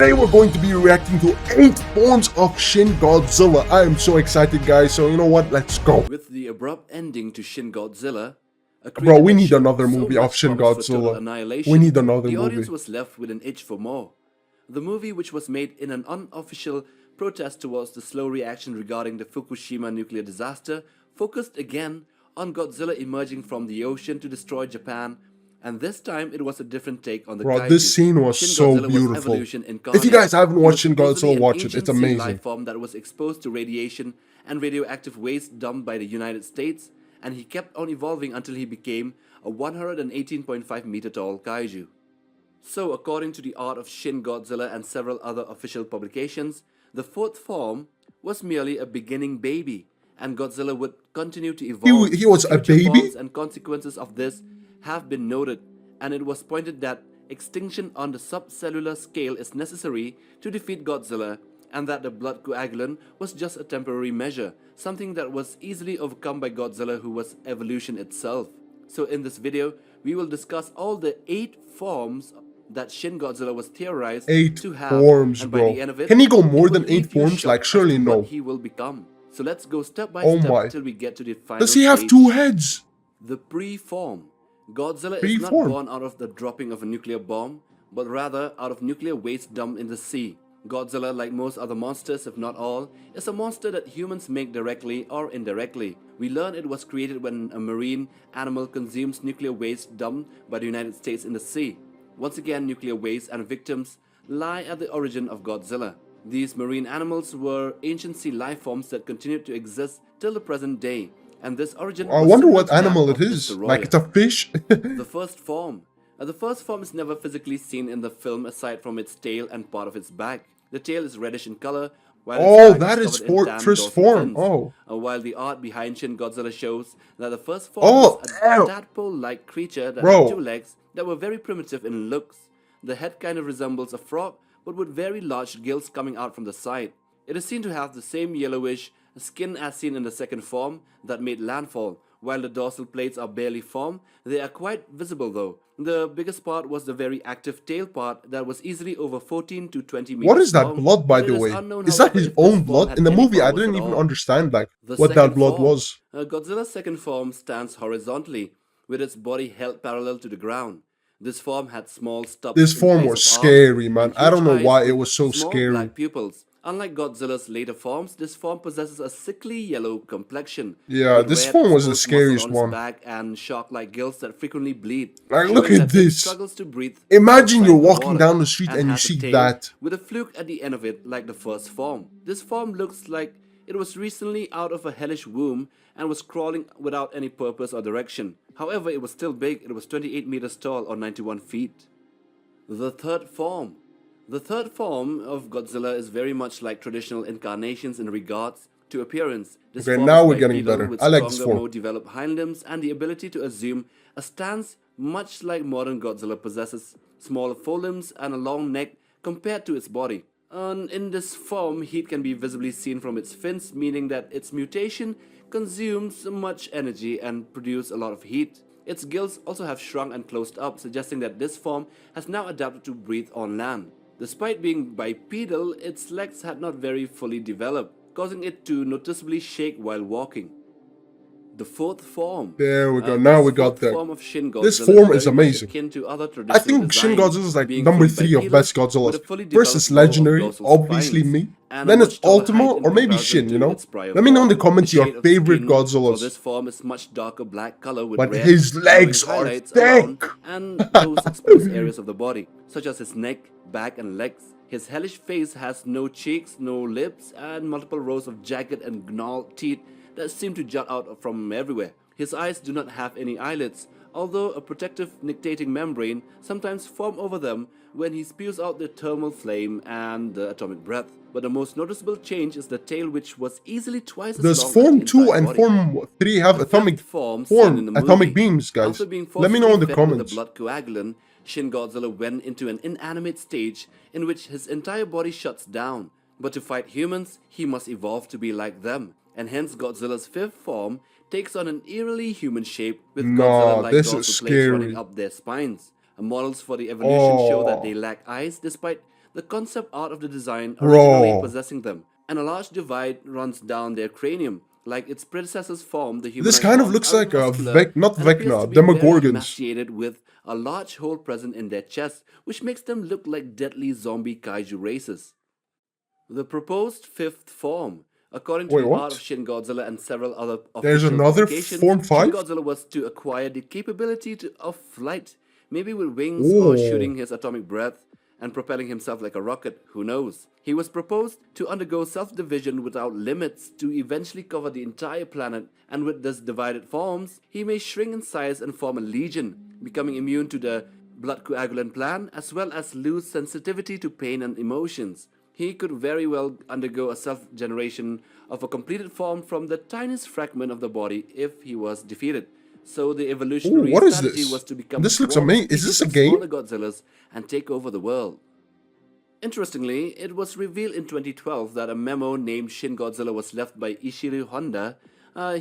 Today we're going to be reacting to 8 forms of Shin Godzilla. I am so excited, guys, so you know what, let's go. With the abrupt ending to Shin Godzilla, a Bro, creature we that need showed another so movie of much Shin promise for total Godzilla. annihilation, We need another the movie. audience was left with an itch for more. The movie, which was made in an unofficial protest towards the slow reaction regarding the Fukushima nuclear disaster, focused again on Godzilla emerging from the ocean to destroy Japan, and this time it was a different take on the Bro, kaiju. this scene was Shin so Godzilla was beautiful. evolution If you incarnate. guys haven't He watched was Shin supposedly Godzilla, an watch it. ancient It's sea amazing. life form that was exposed to radiation and radioactive waste dumped by the United States, and he kept on evolving until he became a 118.5 meter tall kaiju. So, according to the Art of Shin Godzilla and several other official publications, the fourth form was merely a beginning baby, and Godzilla would continue to evolve. He was a Future baby? forms and consequences of this have been noted, and it was pointed that extinction on the subcellular scale is necessary to defeat Godzilla, and that the blood coagulant was just a temporary measure, something that was easily overcome by Godzilla, who was evolution itself. So in this video, we will discuss all the 8 forms that Shin Godzilla was theorized 8 to have, forms, and by bro. the end of it, Can he go it more will than 8 leave you forms? Like, shocked as surely to no. what he will become. So let's go step by Oh step my. till we get to the final Does he have stage. 2 heads? The pre-form. Godzilla is not Pre-form. born out of the dropping of a nuclear bomb, but rather out of nuclear waste dumped in the sea. Godzilla, like most other monsters, if not all, is a monster that humans make directly or indirectly. We learn it was created when a marine animal consumes nuclear waste dumped by the United States in the sea. Once again, nuclear waste and victims lie at the origin of Godzilla. These marine animals were ancient sea life forms that continued to exist till the present day, and this origin I was wonder similar what to that animal it of is. Mr. Like, Royer. it's a fish? The first form. The first form is never physically seen in the film aside from its tail and part of its back. The tail is reddish in color, while Oh, its back that is is covered in tan first dorsal form. fins. Oh. While the art behind Shin Godzilla shows that the first form Oh, was ew. a tadpole-like creature that Bro. had 2 legs that were very primitive in looks. The head kind of resembles a frog, but with very large gills coming out from the side. It is seen to have the same yellowish skin as seen in the second form that made landfall. While the dorsal plates are barely formed, they are quite visible though. The biggest part was the very active tail part that was easily over 14 to 20 meters What is that long, blood, by but it the is way? unknown, Is that however, his if this own form blood? had In the any movie, I powers didn't at even all. understand, like, The what that second blood form. was. Godzilla's second form stands horizontally, with its body held parallel to the ground. This form had small stubs This in form place was of arms scary, man. and I huge don't know eyes why it with was so small scary. black pupils. Unlike Godzilla's later forms, this form possesses a sickly yellow complexion. Yeah, with this red, form was the exposed muscle scariest on its one. back and shark-like gills that frequently bleed, Like, showing look at that it this. struggles to breathe Imagine you're outside the walking water, down the street and and you has a see tail that. with a fluke at the end of it like the first form. This form looks like it was recently out of a hellish womb and was crawling without any purpose or direction. However, it was still big. It was 28 meters tall or 91 feet. The third form. The third form of Godzilla is very much like traditional incarnations in regards to appearance. This Okay, form now is we're getting bipedal better. with I like this stronger, form. more developed hind limbs and the ability to assume a stance much like modern Godzilla possesses smaller forelimbs and a long neck compared to its body. And in this form, heat can be visibly seen from its fins, meaning that its mutation consumes much energy and produce a lot of heat. Its gills also have shrunk and closed up, suggesting that this form has now adapted to breathe on land. Despite being bipedal, its legs had not very fully developed, causing it to noticeably shake while walking. The fourth form. There we go. Now we got Fourth that. form of Shin Godzilla This form is very much amazing. akin to other I traditional think Shin designs, Godzilla is like being number fully 3 of bipedal, best with a Godzillas. fully First developed is row of Legendary, dorsal obviously spines, me. and a Then it's much taller Ultima height in or maybe comparison Shin, you to know? its prior Let me know in the form. comments The your shade of favorite skin for Godzillas. this form is much darker black color with But red his glowing legs are highlights around thick. and those exposed areas of the body, such as his neck, back, and legs. His hellish face has no cheeks, no lips, and multiple rows of jagged and gnarled teeth that seem to jut out from everywhere. His eyes do not have any eyelids, although a protective nictitating membrane sometimes forms over them when he spews out the thermal flame and the atomic breath. But the most noticeable change is the tail, which was easily twice as Does long as Form the 2 entire and body. Form 3 have The fifth atomic form seen in the movie. beams, guys? After being Let me know in the forcibly fed with the comments. blood coagulant, Shin Godzilla went into an inanimate stage in which his entire body shuts down. But to fight humans, he must evolve to be like them, and hence Godzilla's fifth form takes on an eerily human shape with Nah, Godzilla-like this dorsal is plates running scary. up their spines. Models for the evolution show that Oh. they lack eyes despite the concept art of the design Bro. originally possessing them, and a large divide runs down their cranium. Like its predecessor's form, the This humanoid kind of forms looks are like a muscular not and appears Vecna, to be very Demogorgons. emaciated with a large hole present in their chest, which makes them look like deadly zombie kaiju races. The proposed fifth form, according to Wait, the what? art of Shin Godzilla and several other There's official another publications, Form Shin 5? Godzilla was to acquire the capability of flight, maybe with wings or shooting his atomic breath and propelling himself like a rocket, who knows. He was proposed to undergo self-division without limits to eventually cover the entire planet, and with these divided forms, he may shrink in size and form a legion, becoming immune to the blood coagulant plan as well as lose sensitivity to pain and emotions. He could very well undergo a self-generation of a completed form from the tiniest fragment of the body if he was defeated. So the evolutionary what is strategy this? was to become This looks swarm amazing. Is species this a of game? smaller Godzillas and take over the world. Interestingly, it was revealed in 2012 that a memo named Shin Godzilla was left by Ishiro Honda.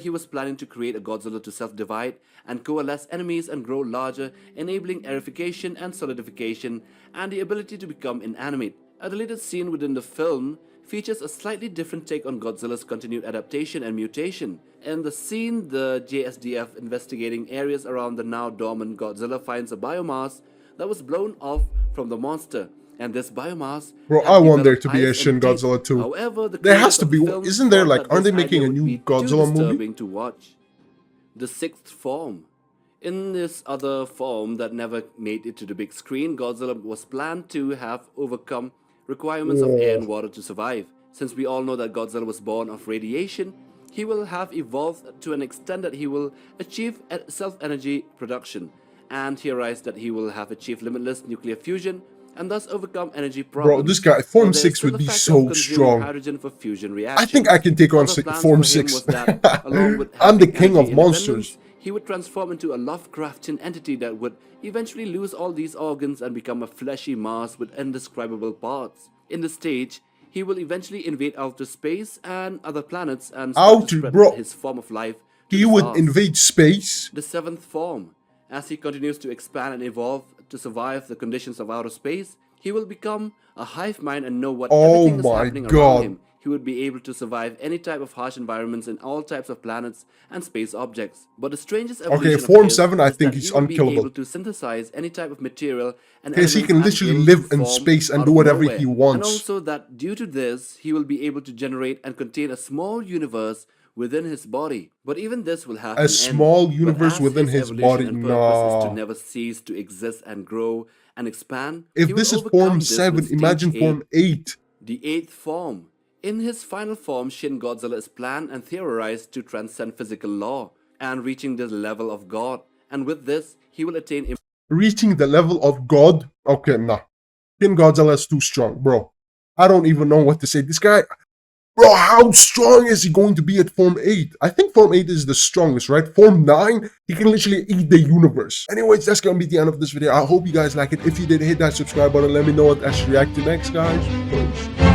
He was planning to create a Godzilla to self-divide and coalesce enemies and grow larger, enabling aerification and solidification and the ability to become inanimate. A deleted scene within the film features a slightly different take on Godzilla's continued adaptation and mutation. In the scene, the JSDF investigating areas around the now dormant Godzilla finds a biomass that was blown off from the monster, and this biomass Bro, had I want there developed to be a eyes Shin and teeth. Godzilla too. However, the There has creators to of the be. film Isn't there thought like? that Aren't they this making idea a would new be too Godzilla movie? disturbing to watch. The sixth form. In this other form that never made it to the big screen, Godzilla was planned to have overcome requirements of air and water to survive. Since we all know that Godzilla was born of radiation, he will have evolved to an extent that he will achieve self-energy production, and theorized that he will have achieved limitless nuclear fusion and thus overcome energy problems. Bro, this guy, But Form there is 6 still would the be factor so of consuming strong. hydrogen for fusion I reactions. think I can take on Other plans Form for him 6. was that, along with I'm the having king of energy monsters. independence, he would transform into a Lovecraftian entity that would eventually lose all these organs and become a fleshy mass with indescribable parts. In the stage, he will eventually invade outer space and other planets and start to Outer, spread bro. his form of life to He the would stars. invade space. The seventh form. As he continues to expand and evolve to survive the conditions of outer space, he will become a hive mind and know what Oh everything is my happening God. around him. He would be able to survive any type of harsh environments in all types of planets and space objects. But the strangest evolution Form of his 7, I is think that he's he will be unkillable. able to synthesize any type of material and Because he elements can at literally will live to in form space and out do of whatever nowhere. he And wants. also that due to this, he will be able to generate and contain a small universe within his body. But even this will have A an small end. universe But as within his his evolution body, and purpose is to nah. never cease to exist and grow and expand, If he will this is overcome Form this 7, with stage imagine 8. Form 8. The eighth form. In his final form, Shin Godzilla is planned and theorized to transcend physical law and reaching the level of God. And with this, he will attain Reaching the level of God? Okay, nah. Shin Godzilla is too strong, bro. I don't even know what to say. This guy, bro, how strong is he going to be at Form 8? I think Form 8 is the strongest, right? Form 9, he can literally eat the universe. Anyways, that's gonna be the end of this video. I hope you guys like it. If you did, hit that subscribe button. Let me know what I should react to next, guys. Peace.